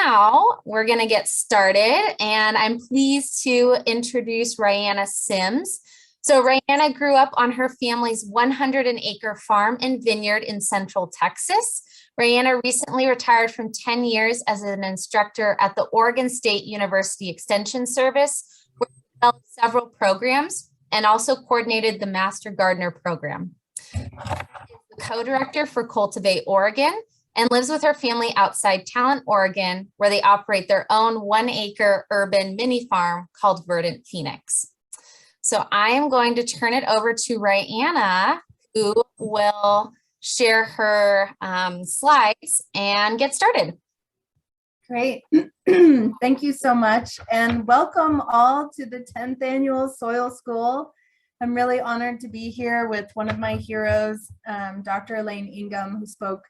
now we're going to get started, and I'm pleased to introduce Rhianna Simes. So Rhianna grew up on her family's 100-acre farm and vineyard in Central Texas. Rhianna recently retired from 10 years as an instructor at the Oregon State University Extension Service, where she developed several programs and also coordinated the Master Gardener program. She is the co-director for Cultivate Oregon and lives with her family outside Talent, Oregon, where they operate their own 1-acre urban mini farm called Verdant Phoenix. So I am going to turn it over to Rhianna, who will share her slides and get started. Great. Thank you so much. And welcome all to the 10th annual Soil School. I'm really honored to be here with one of my heroes, Dr. Elaine Ingham, who spoke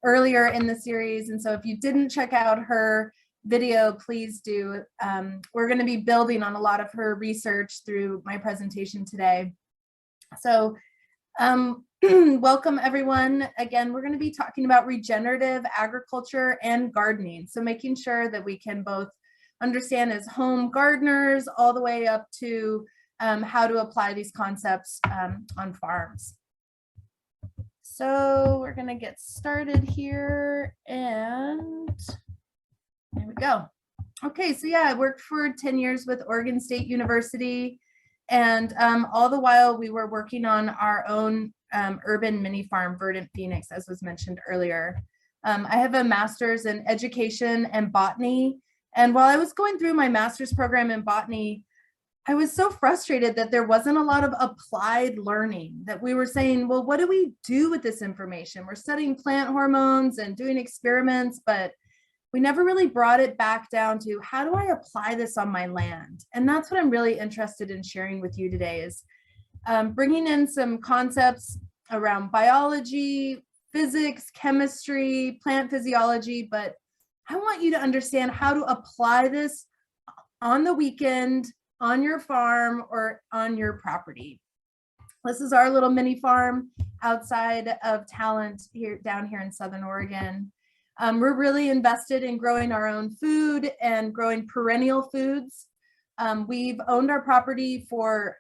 earlier in the series. And so if you didn't check out her video, please do. We're going to be building on a lot of her research through my presentation today. So welcome everyone. Again, we're going to be talking about regenerative agriculture and gardening. So making sure that we can both understand as home gardeners all the way up to how to apply these concepts on farms. So we're going to get started here, and there we go. Okay, so yeah, I worked for 10 years with Oregon State University, and all the while we were working on our own urban mini farm, Verdant Phoenix, as was mentioned earlier. I have a master's in education and botany, and while I was going through my master's program in botany, I was so frustrated that there wasn't a lot of applied learning, that we were saying, well, what do we do with this information? We're studying plant hormones and doing experiments, but we never really brought it back down to how do I apply this on my land? And that's what I'm really interested in sharing with you today, is bringing in some concepts around biology, physics, chemistry, plant physiology, but I want you to understand how to apply this on the weekend, on your farm, or on your property. This is our little mini farm outside of Talent here, down here in Southern Oregon. We're really invested in growing our own food and growing perennial foods. We've owned our property for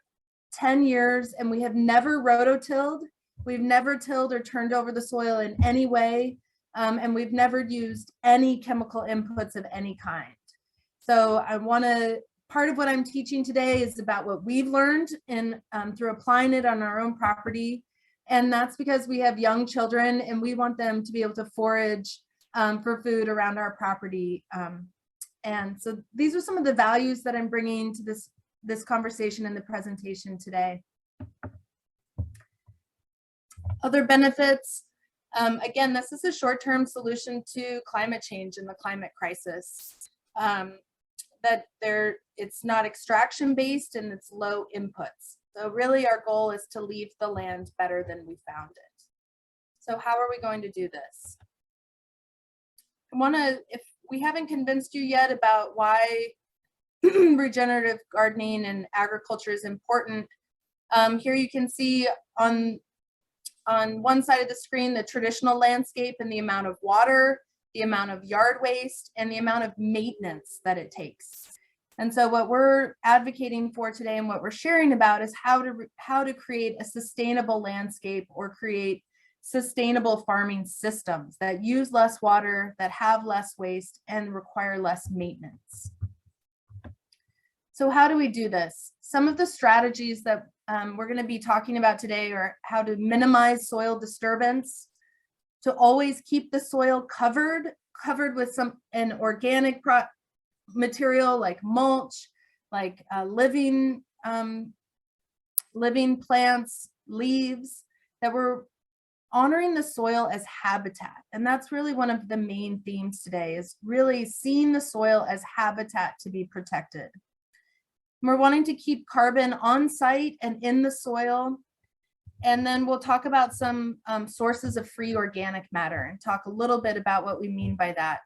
10 years and we have never rototilled. We've never tilled or turned over the soil in any way. And we've never used any chemical inputs of any kind. So I want to, part of what I'm teaching today is about what we've learned in through applying it on our own property. And that's because we have young children and we want them to be able to forage for food around our property. And so these are some of the values that I'm bringing to this conversation and the presentation today. Other benefits. Again, this is a short-term solution to climate change and the climate crisis. It's not extraction based and it's low inputs. So really our goal is to leave the land better than we found it. So how are we going to do this? If we haven't convinced you yet about why regenerative gardening and agriculture is important, here you can see on one side of the screen the traditional landscape and the amount of water, the amount of yard waste, and the amount of maintenance that it takes. And so what we're advocating for today and what we're sharing about is how to create a sustainable landscape or create sustainable farming systems that use less water, that have less waste, and require less maintenance. So how do we do this? Some of the strategies that we're going to be talking about today are how to minimize soil disturbance, to always keep the soil covered with an organic material like mulch, like living plants, leaves, that we're honoring the soil as habitat. And that's really one of the main themes today, is really seeing the soil as habitat to be protected. We're wanting to keep carbon on site and in the soil. And then we'll talk about some sources of free organic matter and talk a little bit about what we mean by that.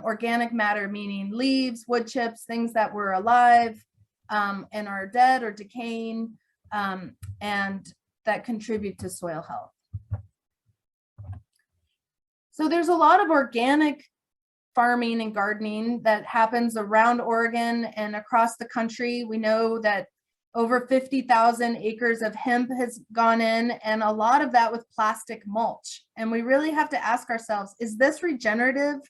Organic matter meaning leaves, wood chips, things that were alive and are dead or decaying, and that contribute to soil health. So there's a lot of organic farming and gardening that happens around Oregon and across the country. We know that over 50,000 acres of hemp has gone in, and a lot of that with plastic mulch. And we really have to ask ourselves, is this regenerative?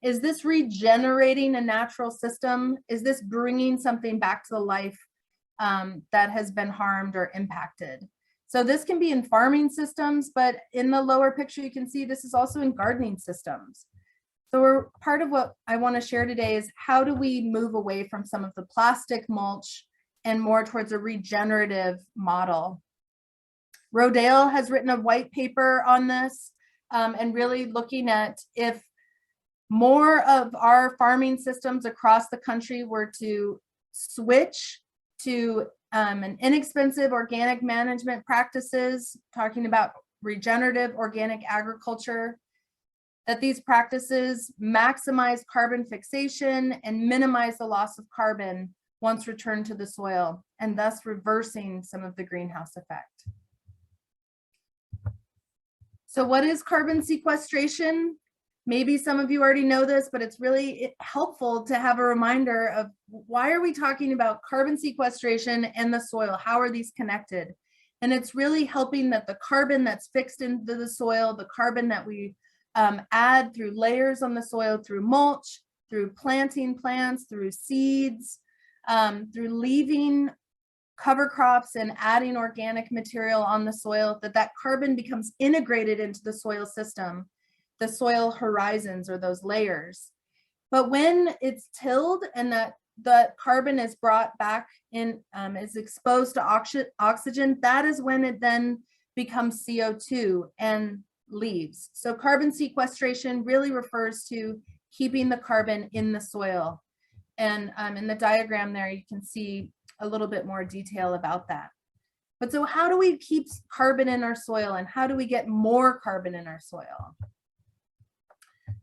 Is this regenerating a natural system? Is this bringing something back to the life that has been harmed or impacted? So this can be in farming systems, but in the lower picture, you can see this is also in gardening systems. So part of what I want to share today is how do we move away from some of the plastic mulch and more towards a regenerative model. Rodale has written a white paper on this and really looking at if more of our farming systems across the country were to switch to an inexpensive organic management practices, talking about regenerative organic agriculture, that these practices maximize carbon fixation and minimize the loss of carbon once returned to the soil, and thus reversing some of the greenhouse effect. So what is carbon sequestration? Maybe some of you already know this, but it's really helpful to have a reminder of why are we talking about carbon sequestration and the soil? How are these connected? And it's really helping that the carbon that's fixed into the soil, the carbon that we add through layers on the soil, through mulch, through planting plants, through seeds, through leaving cover crops and adding organic material on the soil, that carbon becomes integrated into the soil system, the soil horizons or those layers. But when it's tilled and that the carbon is brought back in, is exposed to oxygen, that is when it then becomes CO2 and leaves. So carbon sequestration really refers to keeping the carbon in the soil. And in the diagram there, you can see a little bit more detail about that. But so how do we keep carbon in our soil, and how do we get more carbon in our soil?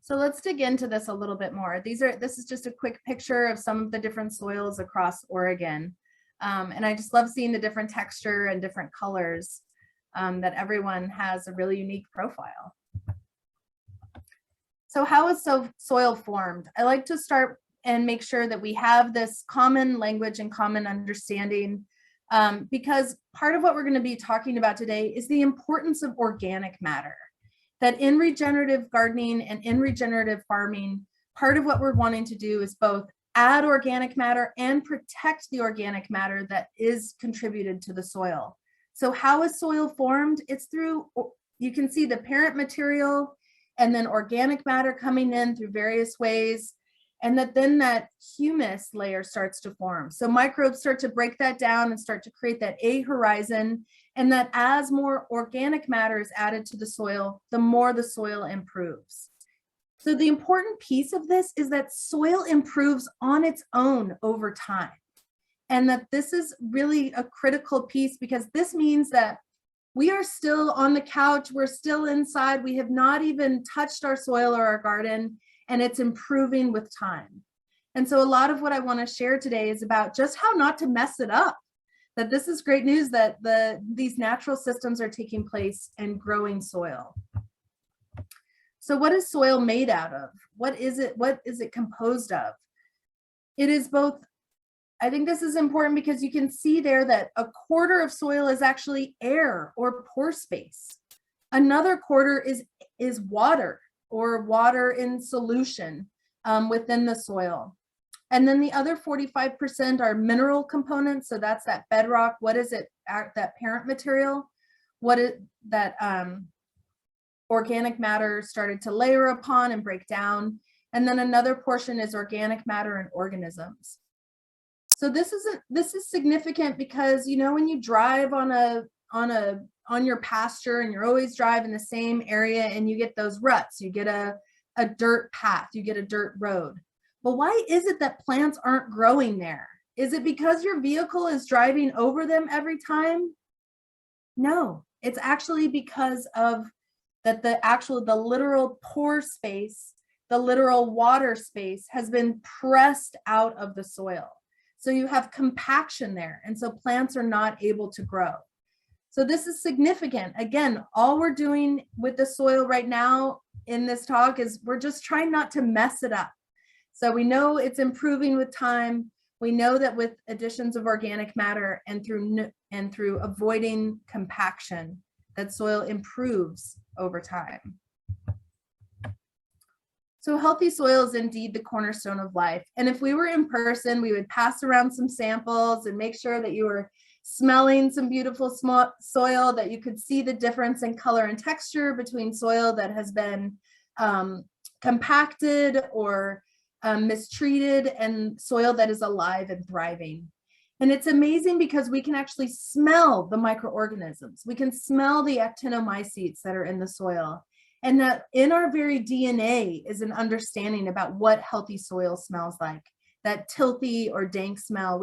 So let's dig into this a little bit more. This is just a quick picture of some of the different soils across Oregon. And I just love seeing the different texture and different colors, that everyone has a really unique profile. So how is soil formed? I like to start and make sure that we have this common language and common understanding, because part of what we're going to be talking about today is the importance of organic matter. That in regenerative gardening and in regenerative farming, part of what we're wanting to do is both add organic matter and protect the organic matter that is contributed to the soil. So how is soil formed? It's through, you can see the parent material and then organic matter coming in through various ways, and then that humus layer starts to form. So microbes start to break that down and start to create that A horizon, and that as more organic matter is added to the soil, the more the soil improves. So the important piece of this is that soil improves on its own over time. And that this is really a critical piece, because this means that we are still on the couch, we're still inside, we have not even touched our soil or our garden, and it's improving with time. And so a lot of what I want to share today is about just how not to mess it up. That this is great news that these natural systems are taking place and growing soil. So what is soil made out of? What is it composed of? It is both, I think this is important because you can see there that a quarter of soil is actually air or pore space. Another quarter is water or water in solution within the soil. And then the other 45% are mineral components. So that's that bedrock. What is it, that parent material? What is that organic matter started to layer upon and break down. And then another portion is organic matter and organisms. So this is significant because, you know, when you drive on your pasture and you're always driving the same area and you get those ruts, you get a dirt path, you get a dirt road. Well, why is it that plants aren't growing there? Is it because your vehicle is driving over them every time? No, it's actually because of that the literal pore space, the literal water space has been pressed out of the soil. So you have compaction there, and so plants are not able to grow. So this is significant. Again, all we're doing with the soil right now in this talk is we're just trying not to mess it up. So we know it's improving with time. We know that with additions of organic matter and through avoiding compaction, that soil improves over time. So healthy soil is indeed the cornerstone of life. And if we were in person, we would pass around some samples and make sure that you were smelling some beautiful soil, that you could see the difference in color and texture between soil that has been compacted or mistreated and soil that is alive and thriving. And it's amazing because we can actually smell the microorganisms. We can smell the actinomycetes that are in the soil. And that in our very DNA is an understanding about what healthy soil smells like. That tilthy or dank smell.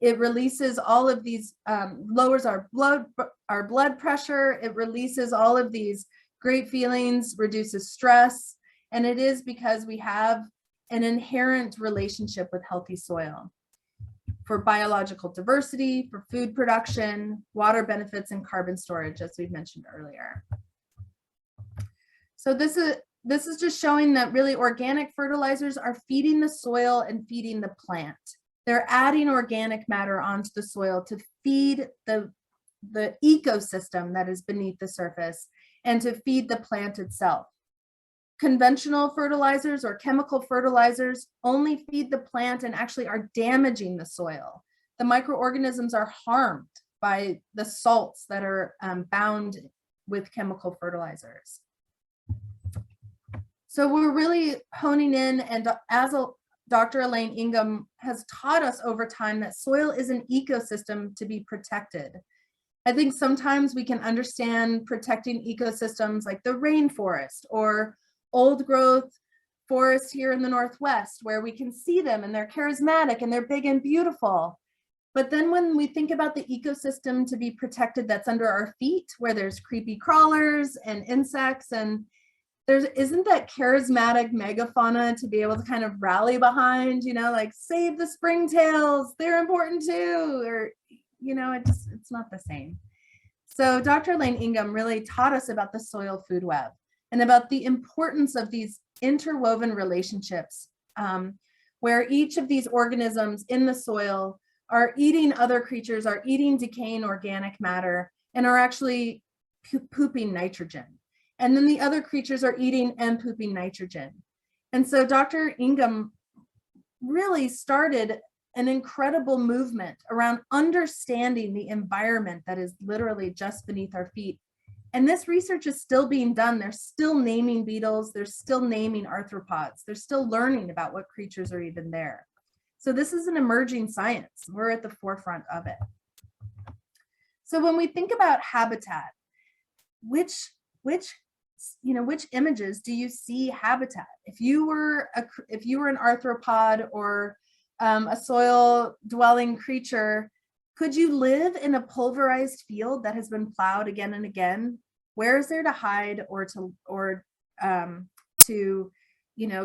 It releases all of these, lowers our blood pressure. It releases all of these great feelings, reduces stress. And it is because we have an inherent relationship with healthy soil for biological diversity, for food production, water benefits, and carbon storage, as we mentioned earlier. So this is just showing that really organic fertilizers are feeding the soil and feeding the plant. They're adding organic matter onto the soil to feed the ecosystem that is beneath the surface and to feed the plant itself. Conventional fertilizers or chemical fertilizers only feed the plant and actually are damaging the soil. The microorganisms are harmed by the salts that are bound with chemical fertilizers. So we're really honing in, and as Dr. Elaine Ingham has taught us over time, that soil is an ecosystem to be protected. I think sometimes we can understand protecting ecosystems like the rainforest or old growth forests here in the Northwest, where we can see them and they're charismatic and they're big and beautiful. But then when we think about the ecosystem to be protected that's under our feet, where there's creepy crawlers and insects, and isn't that charismatic megafauna to be able to kind of rally behind, like save the springtails, they're important too, or, it's not the same. So Dr. Elaine Ingham really taught us about the soil food web and about the importance of these interwoven relationships, where each of these organisms in the soil are eating other creatures, are eating decaying organic matter, and are actually pooping nitrogen. And then the other creatures are eating and pooping nitrogen. And so Dr. Ingham really started an incredible movement around understanding the environment that is literally just beneath our feet. And this research is still being done. They're still naming beetles. They're still naming arthropods. They're still learning about what creatures are even there. So this is an emerging science. We're at the forefront of it. So when we think about habitat, which images do you see habitat? If you were an arthropod or a soil dwelling creature, could you live in a pulverized field that has been plowed again and again? Where is there to hide or to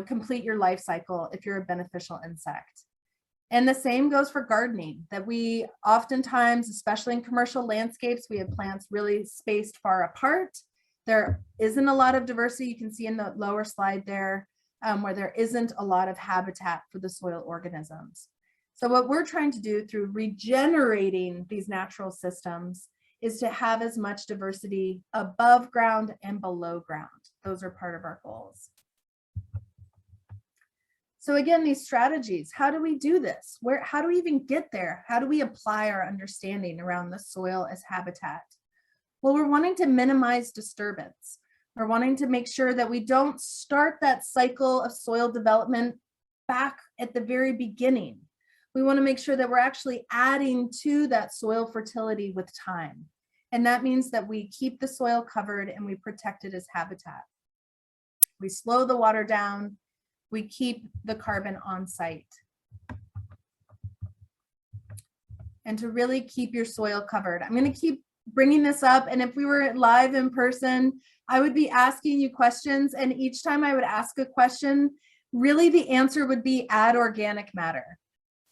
complete your life cycle if you're a beneficial insect? And the same goes for gardening, that we oftentimes, especially in commercial landscapes, we have plants really spaced far apart. There isn't a lot of diversity. You can see in the lower slide there where there isn't a lot of habitat for the soil organisms. So what we're trying to do through regenerating these natural systems is to have as much diversity above ground and below ground. Those are part of our goals. So again, these strategies, how do we do this? How do we even get there? How do we apply our understanding around the soil as habitat? Well, we're wanting to minimize disturbance. We're wanting to make sure that we don't start that cycle of soil development back at the very beginning. We want to make sure that we're actually adding to that soil fertility with time. And that means that we keep the soil covered and we protect it as habitat. We slow the water down. We keep the carbon on site. And to really keep your soil covered. I'm going to keep bringing this up, and if we were live in person, I would be asking you questions, and each time I would ask a question, really the answer would be add organic matter.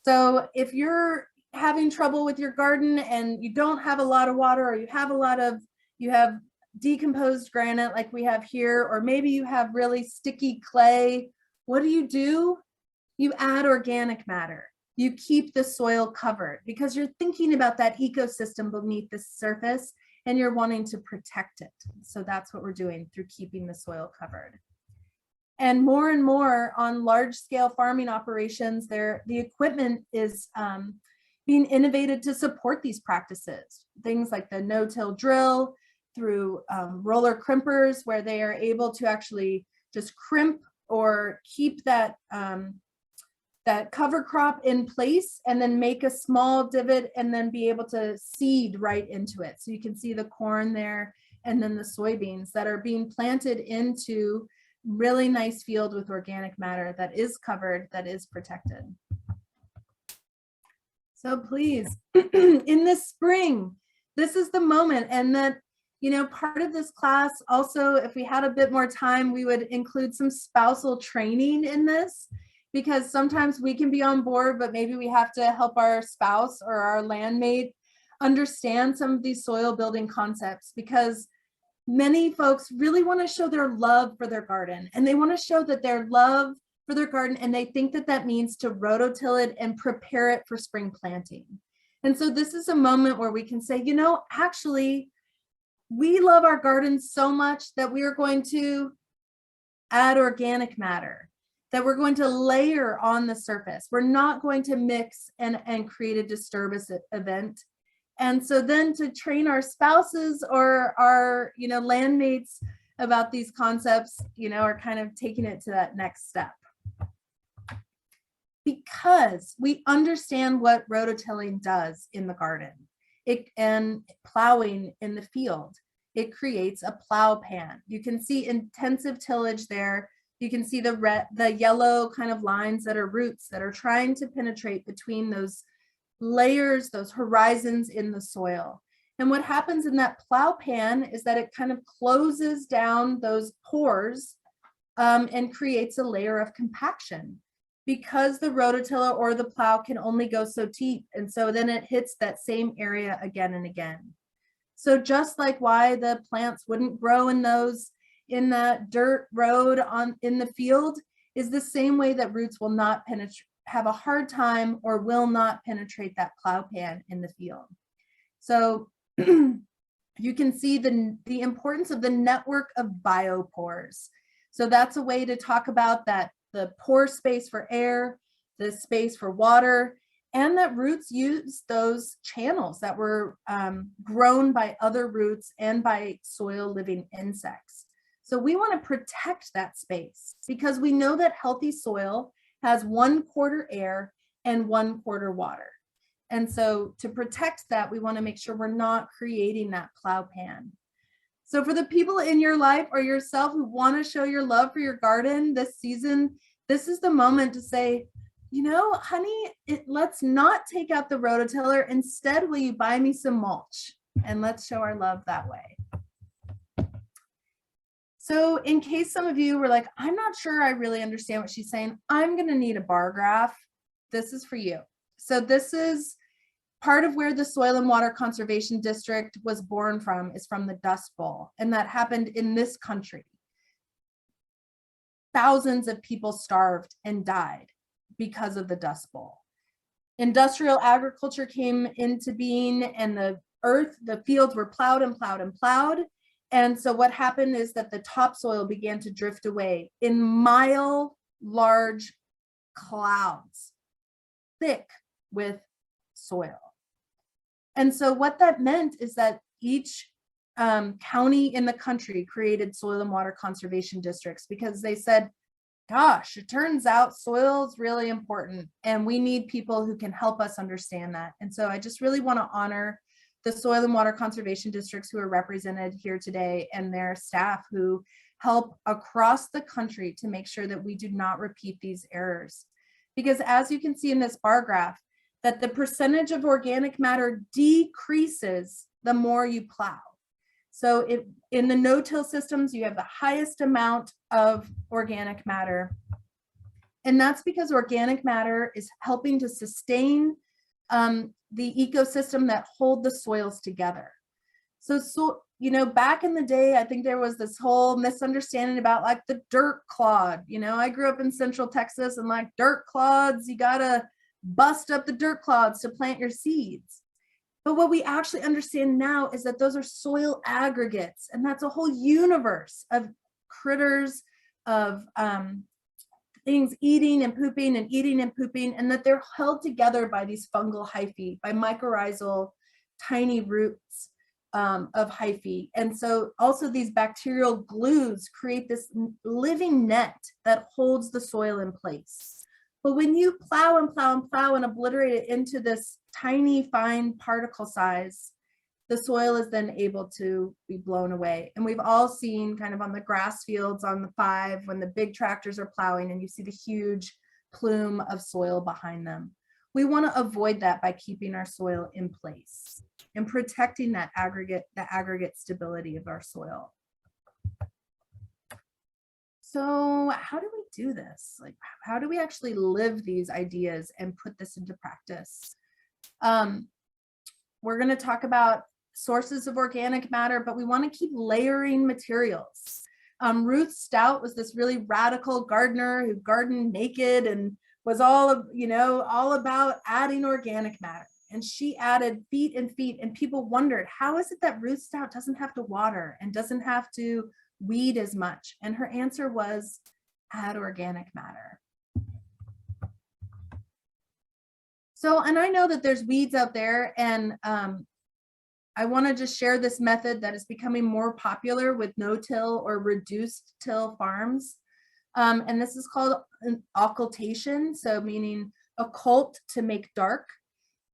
So if you're having trouble with your garden and you don't have a lot of water, or you have decomposed granite like we have here, or maybe you have really sticky clay, what do? You add organic matter. You keep the soil covered because you're thinking about that ecosystem beneath the surface and you're wanting to protect it. So that's what we're doing through keeping the soil covered. And more on large scale farming operations, the equipment is being innovated to support these practices. Things like the no-till drill, through roller crimpers, where they are able to actually just crimp or keep that that cover crop in place and then make a small divot and then be able to seed right into it. So you can see the corn there and then the soybeans that are being planted into really nice field with organic matter that is covered, that is protected. So please, in this spring, this is the moment. And that, you know, part of this class also, if we had a bit more time, we would include some spousal training in this, because sometimes we can be on board, but maybe we have to help our spouse or our landmate understand some of these soil building concepts, because many folks really want to show their love for their garden, and they want to show that their love for their garden, and they think that that means to rototill it and prepare it for spring planting. And so this is a moment where we can say, you know, actually, we love our garden so much that we are going to add organic matter, that we're going to layer on the surface. We're not going to mix and create a disturbance event. And so then to train our spouses or our, you know, landmates about these concepts, you know, are kind of taking it to that next step. Because we understand what rototilling does in the garden, and plowing in the field, it creates a plow pan. You can see intensive tillage there. You can see the yellow kind of lines that are roots that are trying to penetrate between those layers, those horizons in the soil. And what happens in that plow pan is that it kind of closes down those pores and creates a layer of compaction, because the rototiller or the plow can only go so deep. And so then it hits that same area again and again. So just like why the plants wouldn't grow in that dirt road in the field, is the same way that roots will not penetrate, have a hard time, or will not penetrate that plow pan in the field. So you can see the importance of the network of biopores. So that's a way to talk about that, the pore space for air, the space for water, and that roots use those channels that were grown by other roots and by soil living insects. So we want to protect that space, because we know that healthy soil has 1/4 air and 1/4 water. And so to protect that, we want to make sure we're not creating that plow pan. So for the people in your life or yourself who want to show your love for your garden this season, this is the moment to say, you know, honey, let's not take out the rototiller. Instead, will you buy me some mulch? And let's show our love that way. So in case some of you were like, I'm not sure I really understand what she's saying, I'm going to need a bar graph. This is for you. So this is part of where the Soil and Water Conservation District was born from, is from the Dust Bowl. And that happened in this country. Thousands of people starved and died because of the Dust Bowl. Industrial agriculture came into being, and the fields were plowed and plowed and plowed. And so what happened is that the topsoil began to drift away in mile-large clouds, thick with soil. And so what that meant is that each county in the country created soil and water conservation districts, because they said, gosh, it turns out soil is really important and we need people who can help us understand that. And so I just really want to honor the soil and water conservation districts who are represented here today, and their staff who help across the country to make sure that we do not repeat these errors. Because as you can see in this bar graph, that the percentage of organic matter decreases the more you plow. So in the no-till systems, you have the highest amount of organic matter. And that's because organic matter is helping to sustain the ecosystem that hold the soils together. So, you know, back in the day, I think there was this whole misunderstanding about like the dirt clod. You know, I grew up in Central Texas, and like dirt clods, you gotta bust up the dirt clods to plant your seeds. But what we actually understand now is that those are soil aggregates, and that's a whole universe of critters, of things eating and pooping and eating and pooping, and that they're held together by these fungal hyphae, by mycorrhizal tiny roots of hyphae. And so also these bacterial glues create this living net that holds the soil in place. But when you plow and plow and plow and obliterate it into this tiny fine particle size, the soil is then able to be blown away. And we've all seen kind of on the grass fields on the 5 when the big tractors are plowing and you see the huge plume of soil behind them. We want to avoid that by keeping our soil in place and protecting that aggregate stability of our soil. So how do we do this? Like, how do we actually live these ideas and put this into practice? We're going to talk about sources of organic matter, but we want to keep layering materials. Ruth Stout was this really radical gardener who gardened naked and was all about adding organic matter. And she added feet and feet, and people wondered, how is it that Ruth Stout doesn't have to water and doesn't have to weed as much? And her answer was, add organic matter. So, and I know that there's weeds out there, and I want to just share this method that is becoming more popular with no-till or reduced till farms. And this is called an occultation, so meaning occult, to make dark.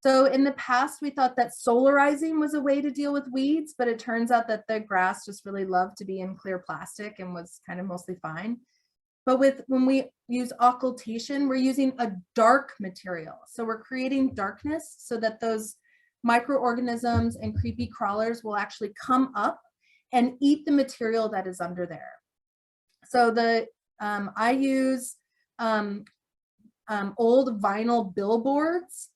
So in the past, we thought that solarizing was a way to deal with weeds, but it turns out that the grass just really loved to be in clear plastic and was kind of mostly fine. But when we use occultation, we're using a dark material. So we're creating darkness so that those microorganisms and creepy crawlers will actually come up and eat the material that is under there. So I use old vinyl billboards.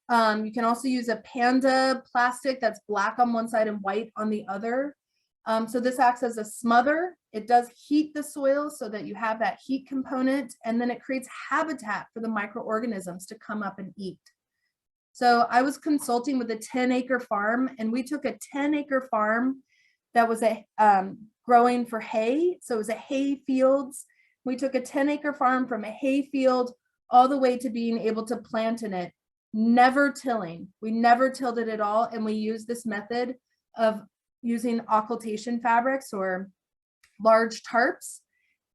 You can also use a panda plastic that's black on one side and white on the other. So this acts as a smother. It does heat the soil so that you have that heat component, and then it creates habitat for the microorganisms to come up and eat. So I was consulting with a 10-acre farm, and we took a 10-acre farm that was growing for hay. So it was a hay fields. We took a 10-acre farm from a hay field all the way to being able to plant in it, never tilling. We never tilled it at all. And we used this method of using occultation fabrics or large tarps.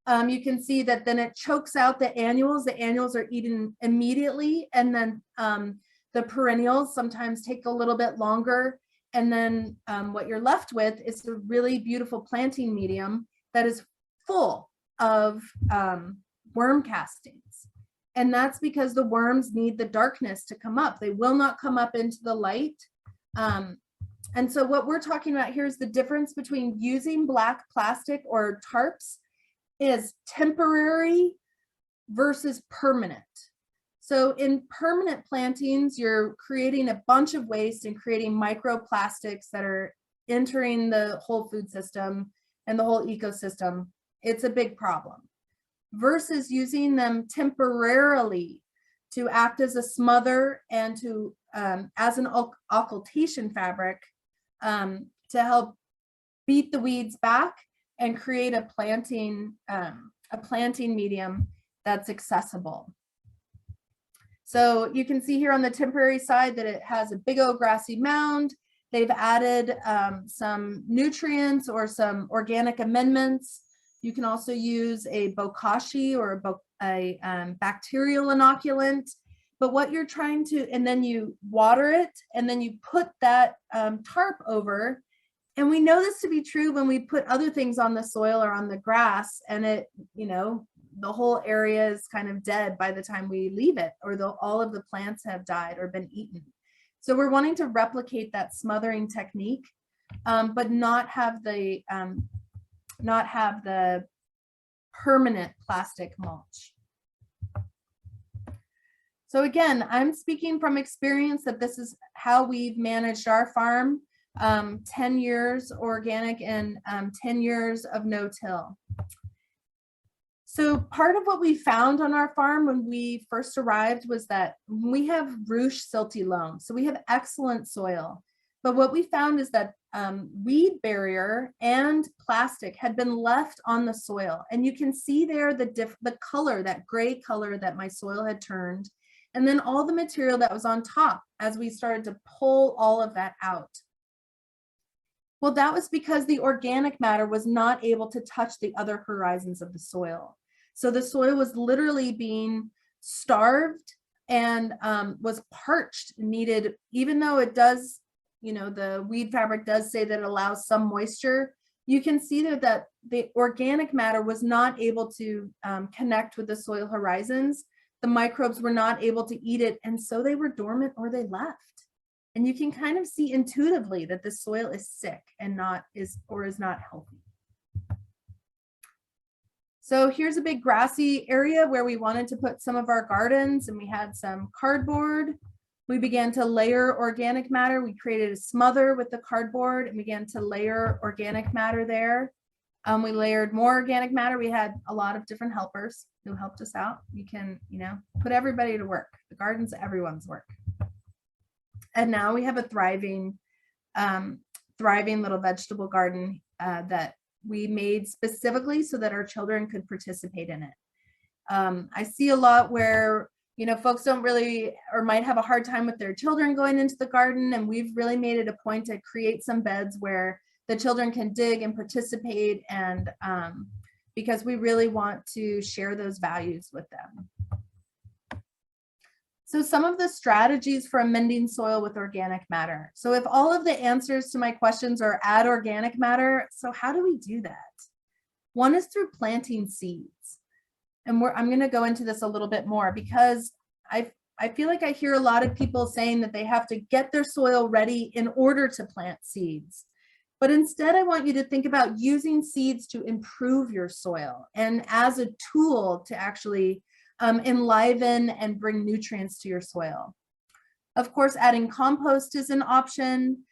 You can see that then it chokes out the annuals. The annuals are eaten immediately. And then the perennials sometimes take a little bit longer. And then what you're left with is a really beautiful planting medium that is full of worm castings. And that's because the worms need the darkness to come up. They will not come up into the light. And so what we're talking about here is the difference between using black plastic or tarps is temporary versus permanent. So in permanent plantings, you're creating a bunch of waste and creating microplastics that are entering the whole food system and the whole ecosystem. It's a big problem. Versus using them temporarily to act as a smother and to as an occultation fabric to help beat the weeds back and create a planting medium that's accessible. So you can see here on the temporary side that it has a big old grassy mound. They've added some nutrients or some organic amendments. You can also use a bokashi or a bacterial inoculant. But what you're trying to, and then you water it, and then you put that tarp over. And we know this to be true when we put other things on the soil or on the grass, and it, the whole area is kind of dead by the time we leave it, or all of the plants have died or been eaten. So we're wanting to replicate that smothering technique, but not have the permanent plastic mulch. So again, I'm speaking from experience that this is how we've managed our farm, 10 years organic and 10 years of no-till. So part of what we found on our farm when we first arrived was that we have ruche silty loam. So we have excellent soil. But what we found is that weed barrier and plastic had been left on the soil. And you can see there the color, that gray color that my soil had turned. And then all the material that was on top as we started to pull all of that out. Well, that was because the organic matter was not able to touch the other horizons of the soil. So the soil was literally being starved and was parched, needed, even though it does, you know, the weed fabric does say that it allows some moisture, you can see that the organic matter was not able to connect with the soil horizons. The microbes were not able to eat it, and so they were dormant or they left. And you can kind of see intuitively that the soil is sick and is not healthy. So here's a big grassy area where we wanted to put some of our gardens, and we had some cardboard. We began to layer organic matter. We created a smother with the cardboard and began to layer organic matter there. We layered more organic matter. We had a lot of different helpers who helped us out. You can, you know, put everybody to work. The garden's everyone's work. And now we have a thriving little vegetable garden that we made specifically so that our children could participate in it. I see a lot where, you know, folks don't really, or might have a hard time with their children going into the garden, and we've really made it a point to create some beds where the children can dig and participate, and because we really want to share those values with them. So some of the strategies for amending soil with organic matter. So if all of the answers to my questions are add organic matter, so how do we do that? One is through planting seeds. And I'm going to go into this a little bit more because I feel like I hear a lot of people saying that they have to get their soil ready in order to plant seeds. But instead, I want you to think about using seeds to improve your soil and as a tool to actually enliven and bring nutrients to your soil. Of course, adding compost is an option.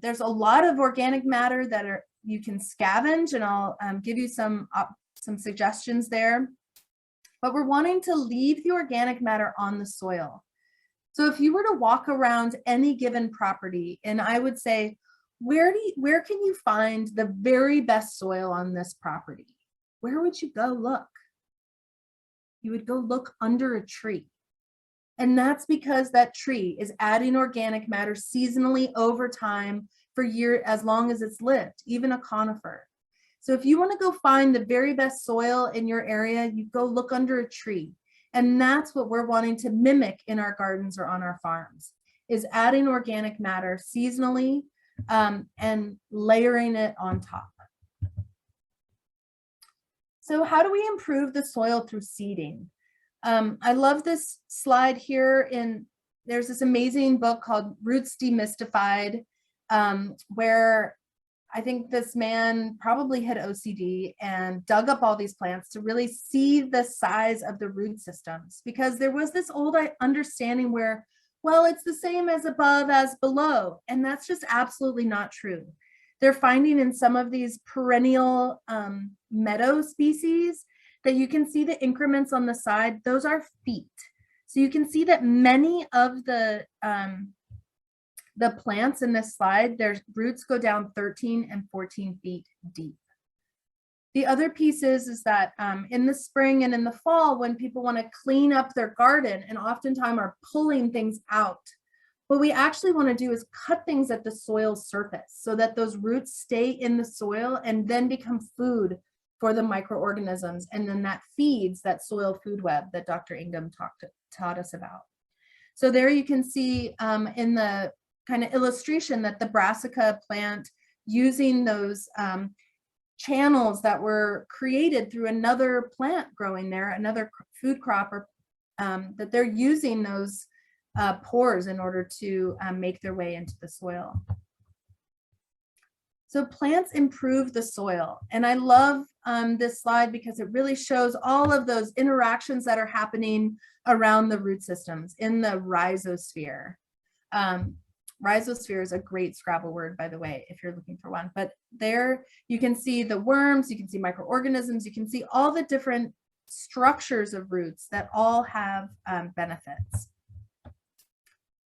There's a lot of organic matter that you can scavenge, and I'll give you some suggestions there. But we're wanting to leave the organic matter on the soil. So if you were to walk around any given property, and I would say, where can you find the very best soil on this property? Where would you go look? You would go look under a tree. And that's because that tree is adding organic matter seasonally over time for years, as long as it's lived, even a conifer. So if you want to go find the very best soil in your area, you go look under a tree. And that's what we're wanting to mimic in our gardens or on our farms, is adding organic matter seasonally and layering it on top. So how do we improve the soil through seeding? I love this slide here. There's this amazing book called Roots Demystified, where I think this man probably had OCD and dug up all these plants to really see the size of the root systems, because there was this old understanding where, well, it's the same as above as below, and that's just absolutely not true. They're finding in some of these perennial meadow species that you can see the increments on the side. Those are feet. So you can see that many of the plants in this slide, their roots go down 13 and 14 feet deep. The other piece is that in the spring and in the fall, when people want to clean up their garden and oftentimes are pulling things out, what we actually want to do is cut things at the soil surface so that those roots stay in the soil and then become food for the microorganisms. And then that feeds that soil food web that Dr. Ingham taught us about. So there you can see in the kind of illustration that the brassica plant, using those channels that were created through another plant growing there, another food crop, or that they're using those pores in order to make their way into the soil. So plants improve the soil. And I love this slide because it really shows all of those interactions that are happening around the root systems in the rhizosphere. Rhizosphere is a great Scrabble word, by the way, if you're looking for one. But there you can see the worms, you can see microorganisms, you can see all the different structures of roots that all have benefits.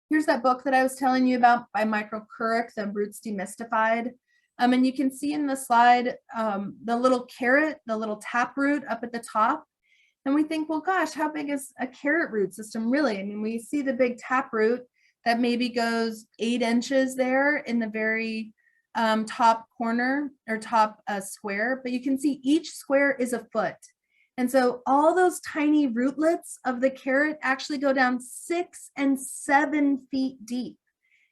Here's that book that I was telling you about by Michael Kurrick, The Roots Demystified. And you can see in the slide the little carrot, the little taproot up at the top. And we think, well, gosh, how big is a carrot root system really? I mean, we see the big taproot that maybe goes 8 inches there in the very top corner or top square, but you can see each square is a foot. And so all those tiny rootlets of the carrot actually go down 6 and 7 feet deep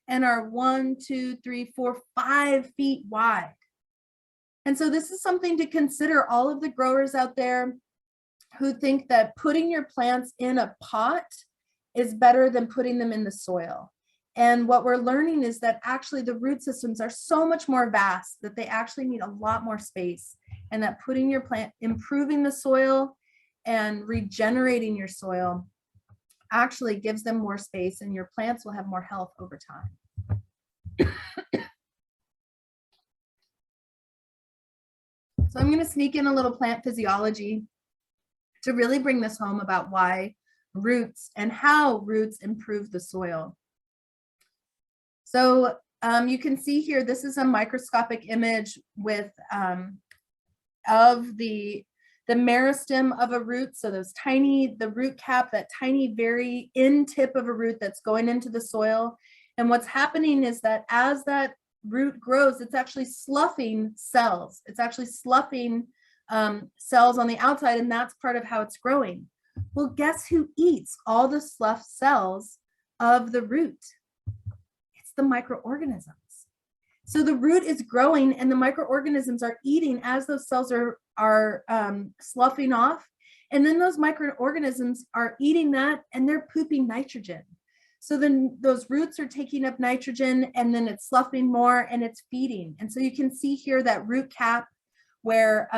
and are 1, 2, 3, 4, 5 feet wide. And so this is something to consider, all of the growers out there who think that putting your plants in a pot is better than putting them in the soil. And what we're learning is that actually the root systems are so much more vast that they actually need a lot more space, and that putting your plant, improving the soil and regenerating your soil actually gives them more space, and your plants will have more health over time. So I'm going to sneak in a little plant physiology to really bring this home about why roots and how roots improve the soil. So you can see here, this is a microscopic image with of the meristem of a root. So those tiny, the root cap, that tiny, very end tip of a root that's going into the soil. And what's happening is that as that root grows, it's actually sloughing cells. It's actually sloughing cells on the outside, and that's part of how it's growing. Well, guess who eats all the sloughed cells of the root? It's the microorganisms. So the root is growing and the microorganisms are eating as those cells are sloughing off. And then those microorganisms are eating that and they're pooping nitrogen. So then those roots are taking up nitrogen and then it's sloughing more and it's feeding. And so you can see here that root cap where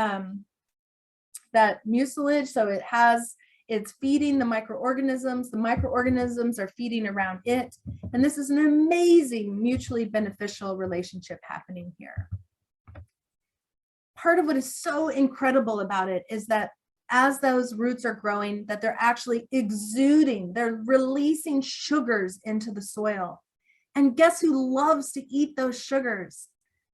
that mucilage, so it's feeding the microorganisms are feeding around it. And this is an amazing mutually beneficial relationship happening here. Part of what is so incredible about it is that as those roots are growing, that they're actually exuding, they're releasing sugars into the soil. And guess who loves to eat those sugars?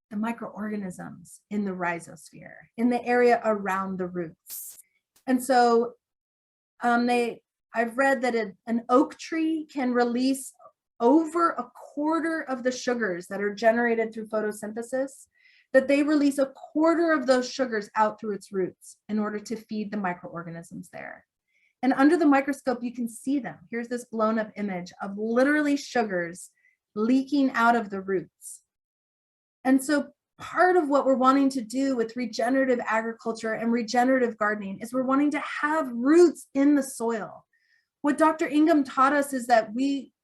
The microorganisms in the rhizosphere, in the area around the roots. And so I've read that an oak tree can release over a quarter of the sugars that are generated through photosynthesis, that they release a quarter of those sugars out through its roots in order to feed the microorganisms there. And under the microscope, you can see them. Here's this blown up image of literally sugars leaking out of the roots. And so part of what we're wanting to do with regenerative agriculture and regenerative gardening is we're wanting to have roots in the soil. What Dr. Ingham taught us is that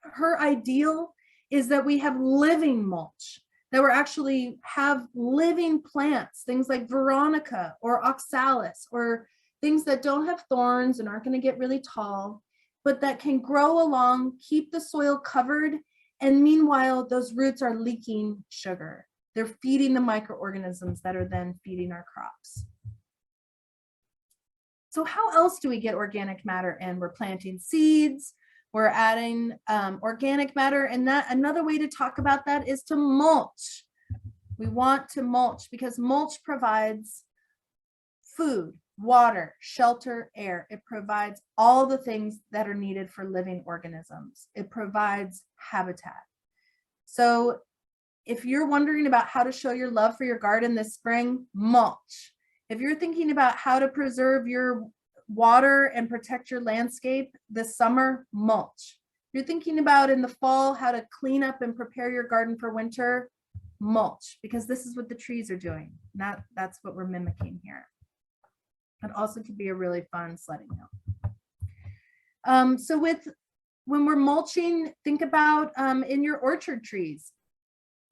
her ideal is that we have living mulch, that we're actually have living plants, things like veronica or oxalis, or things that don't have thorns and aren't going to get really tall, but that can grow along, keep the soil covered, and meanwhile, those roots are leaking sugar. They're feeding the microorganisms that are then feeding our crops. So how else do we get organic matter in? We're planting seeds, we're adding organic matter, and that another way to talk about that is to mulch. We want to mulch because mulch provides food, water, shelter, air. It provides all the things that are needed for living organisms. It provides habitat. So if you're wondering about how to show your love for your garden this spring, mulch. If you're thinking about how to preserve your water and protect your landscape this summer, mulch. If you're thinking about in the fall how to clean up and prepare your garden for winter, mulch, because this is what the trees are doing. That's what we're mimicking here. It also could be a really fun sledding hill. So when we're mulching, think about in your orchard trees,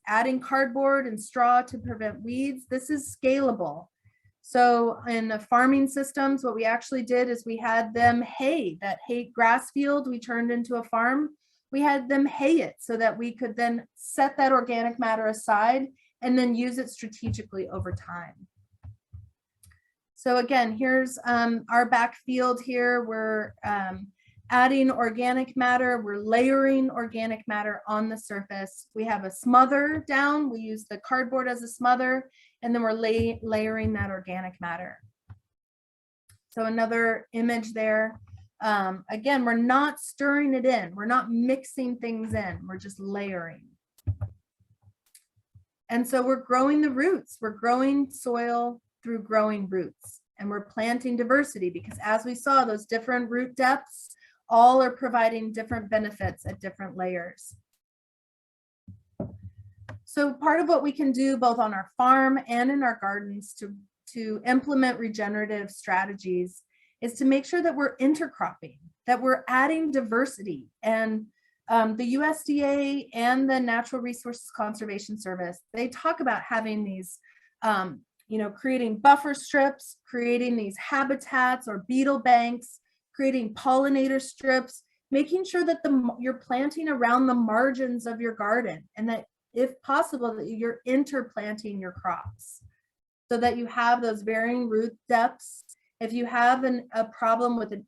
adding cardboard and straw to prevent weeds. This is scalable. So in the farming systems, what we actually did is we had them hay, that hay grass field we turned into a farm. We had them hay it so that we could then set that organic matter aside and then use it strategically over time. So again, here's our back field here. We're adding organic matter. We're layering organic matter on the surface. We have a smother down. We use the cardboard as a smother, and then we're layering that organic matter. So another image there. Again, we're not stirring it in. We're not mixing things in. We're just layering. And so we're growing the roots. We're growing soil through growing roots. And we're planting diversity because, as we saw, those different root depths all are providing different benefits at different layers. So part of what we can do both on our farm and in our gardens to implement regenerative strategies is to make sure that we're intercropping, that we're adding diversity. And the USDA and the Natural Resources Conservation Service, they talk about having these, creating buffer strips, creating these habitats or beetle banks, creating pollinator strips, making sure that you're planting around the margins of your garden, and that if possible that you're interplanting your crops so that you have those varying root depths. If you have a problem with an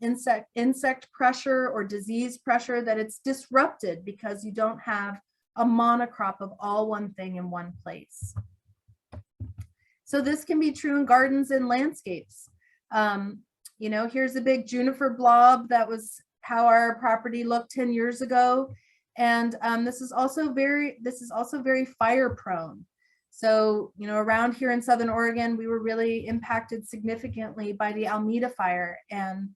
insect pressure or disease pressure, that it's disrupted because you don't have a monocrop of all one thing in one place. So this can be true in gardens and landscapes. Here's a big juniper blob. That was how our property looked 10 years ago. And this is also very fire prone. So, around here in Southern Oregon, we were really impacted significantly by the Alameda fire. And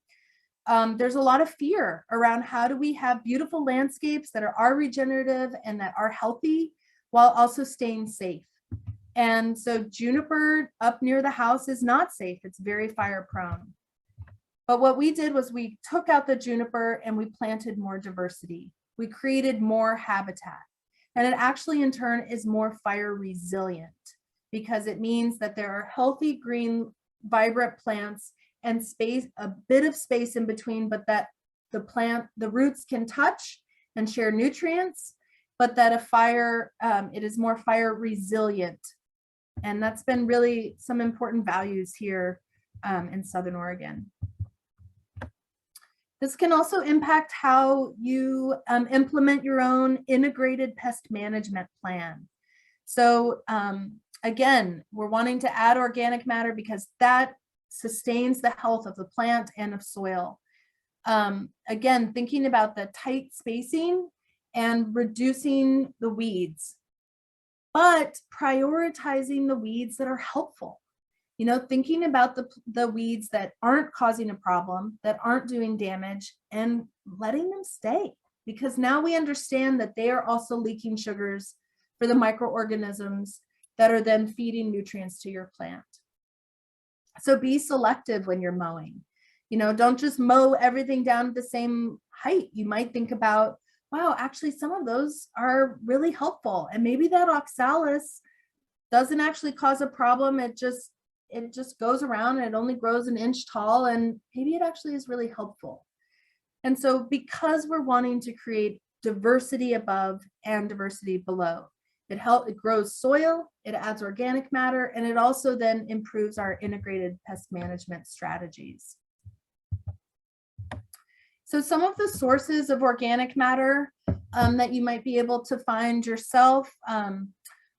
there's a lot of fear around how do we have beautiful landscapes that are regenerative and that are healthy while also staying safe. And so juniper up near the house is not safe. It's very fire prone. But what we did was we took out the juniper and we planted more diversity. We created more habitat. And it actually in turn is more fire resilient because it means that there are healthy, green, vibrant plants and space, a bit of space in between, but that the roots can touch and share nutrients, but that a fire, it is more fire resilient. And that's been really some important values here in Southern Oregon. This can also impact how you implement your own integrated pest management plan. So again, we're wanting to add organic matter because that sustains the health of the plant and of soil. Again, thinking about the tight spacing and reducing the weeds, but prioritizing the weeds that are helpful. Thinking about the weeds that aren't causing a problem, that aren't doing damage, and letting them stay. Because now we understand that they are also leaking sugars for the microorganisms that are then feeding nutrients to your plant. So be selective when you're mowing. Don't just mow everything down at the same height. You might think about, wow, actually some of those are really helpful. And maybe that oxalis doesn't actually cause a problem. It just goes around and it only grows an inch tall, and maybe it actually is really helpful. And so because we're wanting to create diversity above and diversity below, it grows soil, it adds organic matter, and it also then improves our integrated pest management strategies. So some of the sources of organic matter that you might be able to find yourself,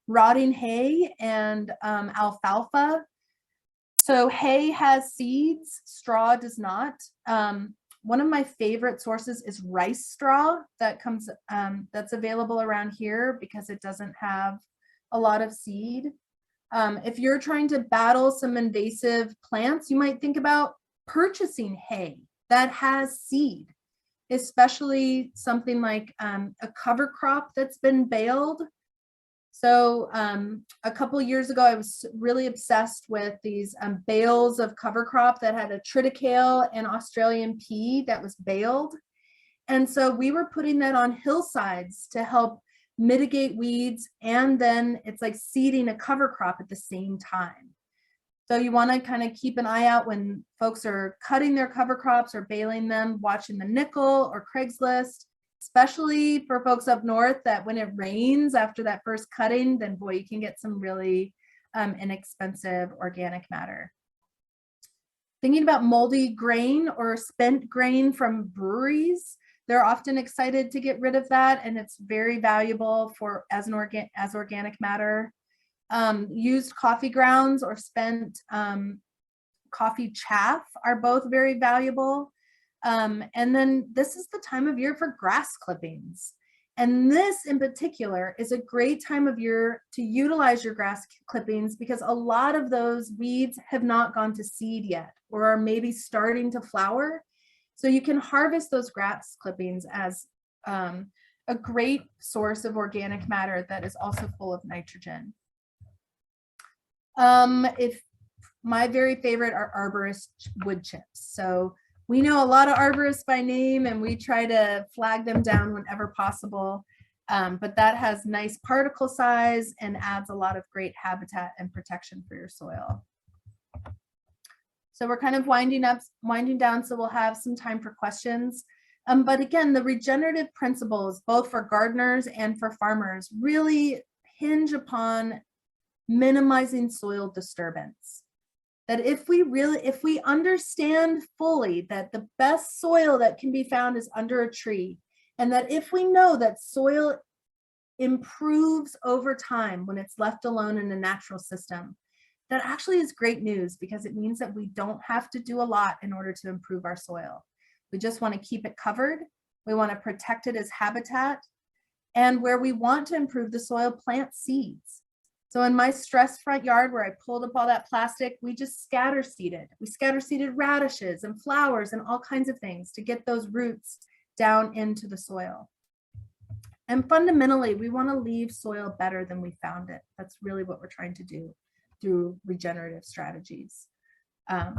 rotting hay and alfalfa. So hay has seeds, straw does not. One of my favorite sources is rice straw that's available around here because it doesn't have a lot of seed. If you're trying to battle some invasive plants, you might think about purchasing hay that has seed, especially something like a cover crop that's been baled. So a couple of years ago, I was really obsessed with these bales of cover crop that had a triticale and Australian pea that was baled. And so we were putting that on hillsides to help mitigate weeds. And then it's like seeding a cover crop at the same time. So you want to kind of keep an eye out when folks are cutting their cover crops or baling them, watching the nickel or Craigslist, especially for folks up north, that when it rains after that first cutting, then boy, you can get some really inexpensive organic matter. Thinking about moldy grain or spent grain from breweries, they're often excited to get rid of that, and it's very valuable for as organic matter. Used coffee grounds or spent coffee chaff are both very valuable. And then this is the time of year for grass clippings. And this in particular is a great time of year to utilize your grass clippings, because a lot of those weeds have not gone to seed yet or are maybe starting to flower. So you can harvest those grass clippings as a great source of organic matter that is also full of nitrogen. If my very favorite are arborist wood chips. So we know a lot of arborists by name, and we try to flag them down whenever possible. But that has nice particle size and adds a lot of great habitat and protection for your soil. So we're kind of winding down, so we'll have some time for questions. But again, the regenerative principles, both for gardeners and for farmers, really hinge upon minimizing soil disturbance. That if we understand fully that the best soil that can be found is under a tree, and that if we know that soil improves over time when it's left alone in a natural system, that actually is great news, because it means that we don't have to do a lot in order to improve our soil. We just want to keep it covered. We want to protect it as habitat. And where we want to improve the soil, plant seeds. So in my stressed front yard where I pulled up all that plastic, we just scatter seeded. We scatter seeded radishes and flowers and all kinds of things to get those roots down into the soil. And fundamentally, we want to leave soil better than we found it. That's really what we're trying to do through regenerative strategies. I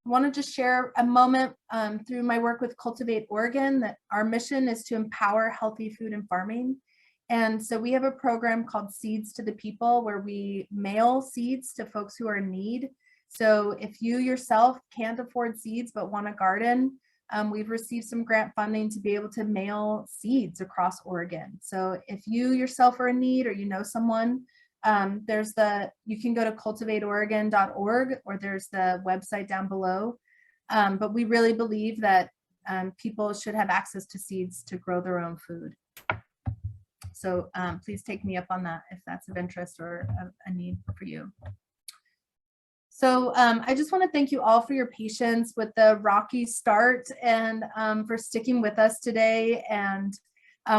want to just share a moment through my work with Cultivate Oregon, that our mission is to empower healthy food and farming. And so we have a program called Seeds to the People, where we mail seeds to folks who are in need. So if you yourself can't afford seeds but want a garden, we've received some grant funding to be able to mail seeds across Oregon. So if you yourself are in need, or you know someone, you can go to cultivateoregon.org, or there's the website down below. But we really believe that people should have access to seeds to grow their own food. So please take me up on that if that's of interest or a need for you. So I just want to thank you all for your patience with the rocky start, and for sticking with us today. And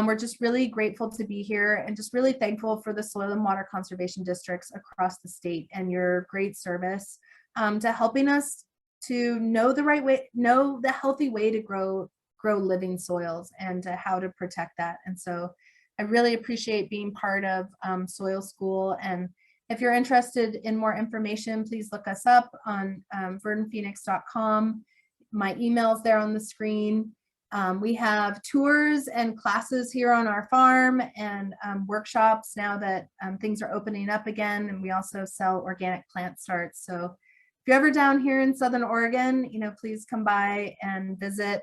we're just really grateful to be here, and just really thankful for the soil and water conservation districts across the state and your great service to helping us to know the healthy way to grow living soils, and how to protect that. And so I really appreciate being part of Soil School. And if you're interested in more information, please look us up on verdantphoenix.com. My email's there on the screen. We have tours and classes here on our farm, and workshops now that things are opening up again. And we also sell organic plant starts. So if you're ever down here in Southern Oregon, please come by and visit.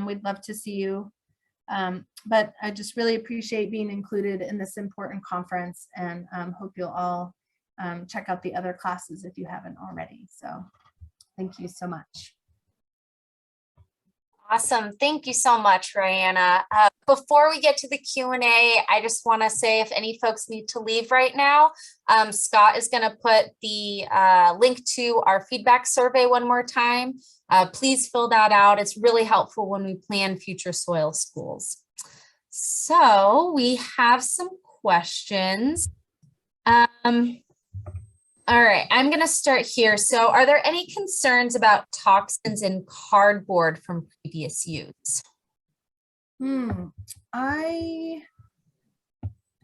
We'd love to see you. But I just really appreciate being included in this important conference, and hope you'll all check out the other classes if you haven't already. So thank you so much. Awesome. Thank you so much, Rhianna. Before we get to the Q&A, I just want to say, if any folks need to leave right now, Scott is going to put the link to our feedback survey one more time. Please fill that out. It's really helpful when we plan future soil schools. So we have some questions. All right, I'm going to start here. So are there any concerns about toxins in cardboard from previous use?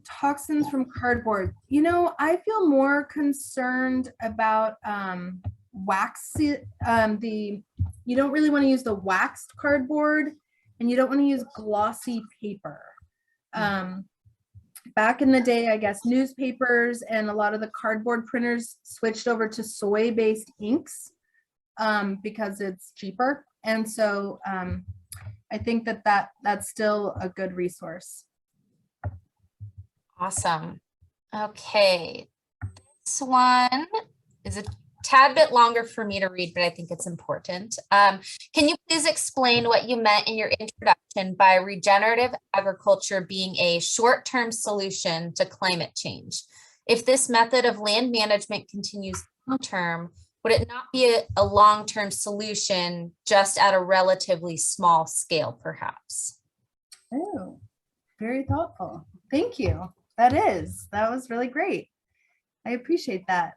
Toxins from cardboard. I feel more concerned about wax. You don't really want to use the waxed cardboard, and you don't want to use glossy paper. Back in the day, I guess newspapers and a lot of the cardboard printers switched over to soy-based inks because it's cheaper. And so I think that's still a good resource. Awesome. Okay. This one is a tad bit longer for me to read, but I think it's important. Can you please explain what you meant in your introduction by regenerative agriculture being a short-term solution to climate change? If this method of land management continues long-term, would it not be a long-term solution just at a relatively small scale, perhaps? Oh, very thoughtful. Thank you. That was really great. I appreciate that.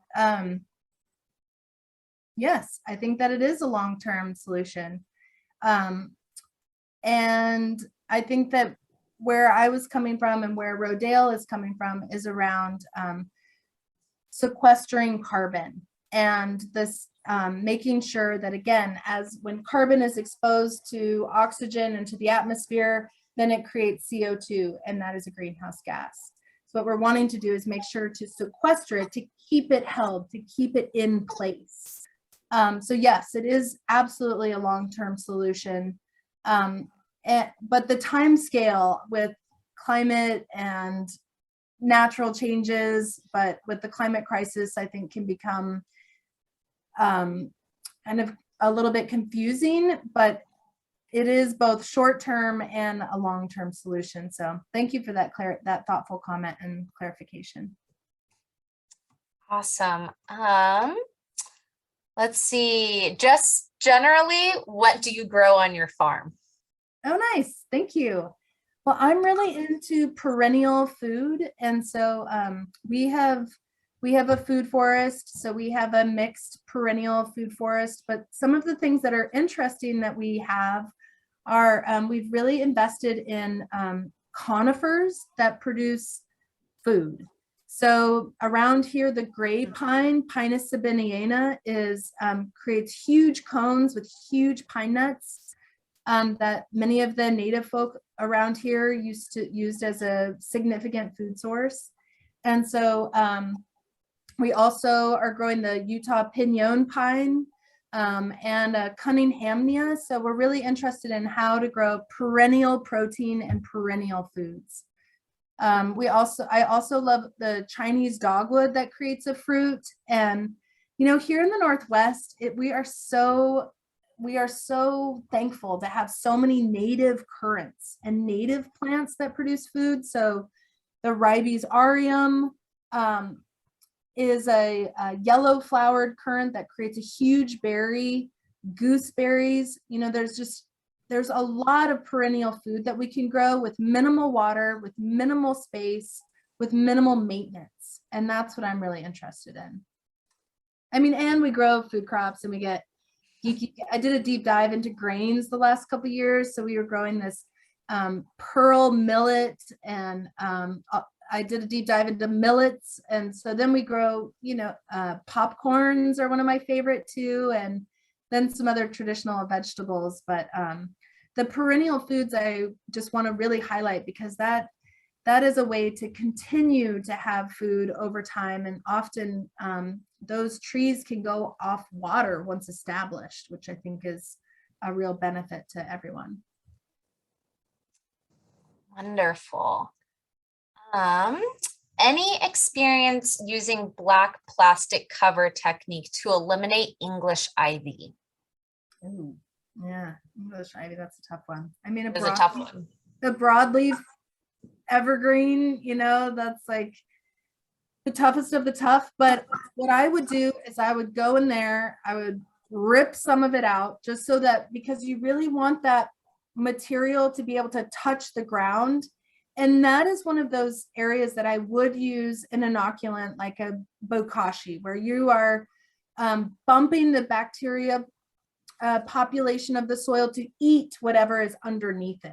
Yes, I think that it is a long-term solution. And I think that where I was coming from and where Rodale is coming from is around sequestering carbon and this making sure that, again, as when carbon is exposed to oxygen and to the atmosphere, then it creates CO2, and that is a greenhouse gas. So what we're wanting to do is make sure to sequester it, to keep it held, to keep it in place. So yes, it is absolutely a long-term solution. But the time scale with climate and natural changes, but with the climate crisis, I think can become kind of a little bit confusing, but it is both short-term and a long-term solution. So thank you for that thoughtful comment and clarification. Awesome. Let's see, just generally, what do you grow on your farm? Oh, nice. Thank you. Well, I'm really into perennial food. And so we have a food forest. So we have a mixed perennial food forest. But some of the things that are interesting that we have are we've really invested in conifers that produce food. So around here, the gray pine, Pinus sabiniana, creates huge cones with huge pine nuts that many of the native folk around here used as a significant food source. And so we also are growing the Utah pinon pine and Cunninghamnia. So we're really interested in how to grow perennial protein and perennial foods. I also love the Chinese dogwood that creates a fruit. And, here in the Northwest, we are so thankful to have so many native currants and native plants that produce food. So the Ribes aureum is a yellow flowered currant that creates a huge berry. Gooseberries, there's a lot of perennial food that we can grow with minimal water, with minimal space, with minimal maintenance. And that's what I'm really interested in. I mean, and we grow food crops and we get geeky. I did a deep dive into grains the last couple of years. So we were growing this pearl millet, and I did a deep dive into millets. And so then we grow, popcorns are one of my favorite too. And then some other traditional vegetables. But the perennial foods I just want to really highlight because that is a way to continue to have food over time. And often those trees can go off water once established, which I think is a real benefit to everyone. Wonderful. Any experience using black plastic cover technique to eliminate English ivy? Ooh, yeah, English ivy, that's a tough one. I mean, It's a tough one. The broadleaf evergreen, that's like the toughest of the tough. But what I would do is I would go in there, I would rip some of it out just so that, because you really want that material to be able to touch the ground. And that is one of those areas that I would use an inoculant like a bokashi, where you are bumping the bacteria population of the soil to eat whatever is underneath it.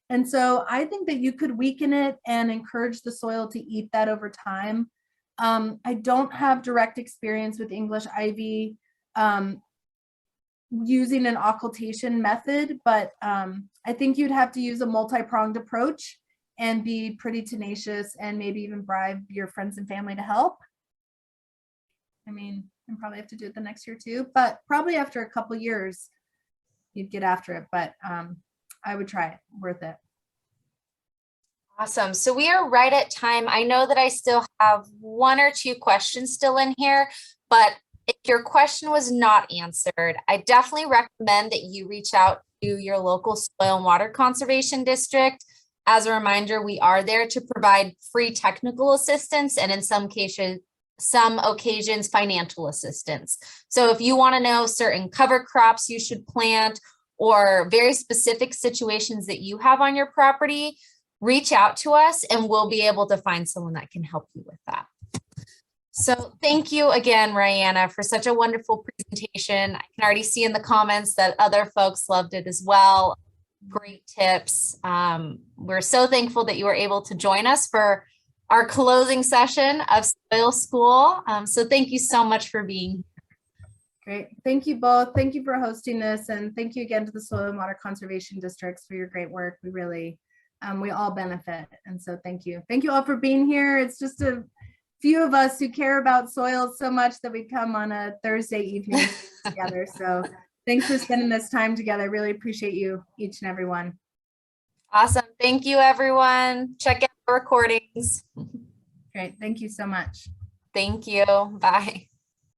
And so I think that you could weaken it and encourage the soil to eat that over time. I don't have direct experience with English ivy using an occultation method, but I think you'd have to use a multi-pronged approach. and be pretty tenacious and maybe even bribe your friends and family to help. I mean, and probably have to do it the next year too, but probably after a couple years, you'd get after it. But I would try it, worth it. Awesome. So we are right at time. I know that I still have 1 or 2 questions still in here, but if your question was not answered, I definitely recommend that you reach out to your local soil and water conservation district. As a reminder, we are there to provide free technical assistance and in some occasions, financial assistance. So if you want to know certain cover crops you should plant or very specific situations that you have on your property, reach out to us and we'll be able to find someone that can help you with that. So thank you again, Rhianna, for such a wonderful presentation. I can already see in the comments that other folks loved it as well. Great tips. We're so thankful that you were able to join us for our closing session of Soil School. So thank you so much for being here. Great. Thank you both. Thank you for hosting this. And thank you again to the Soil and Water Conservation Districts for your great work. We really, we all benefit. And so thank you. Thank you all for being here. It's just a few of us who care about soils so much that we come on a Thursday evening together. So thanks for spending this time together. I really appreciate you, each and every one. Awesome. Thank you, everyone. Check out the recordings. Great. Thank you so much. Thank you. Bye.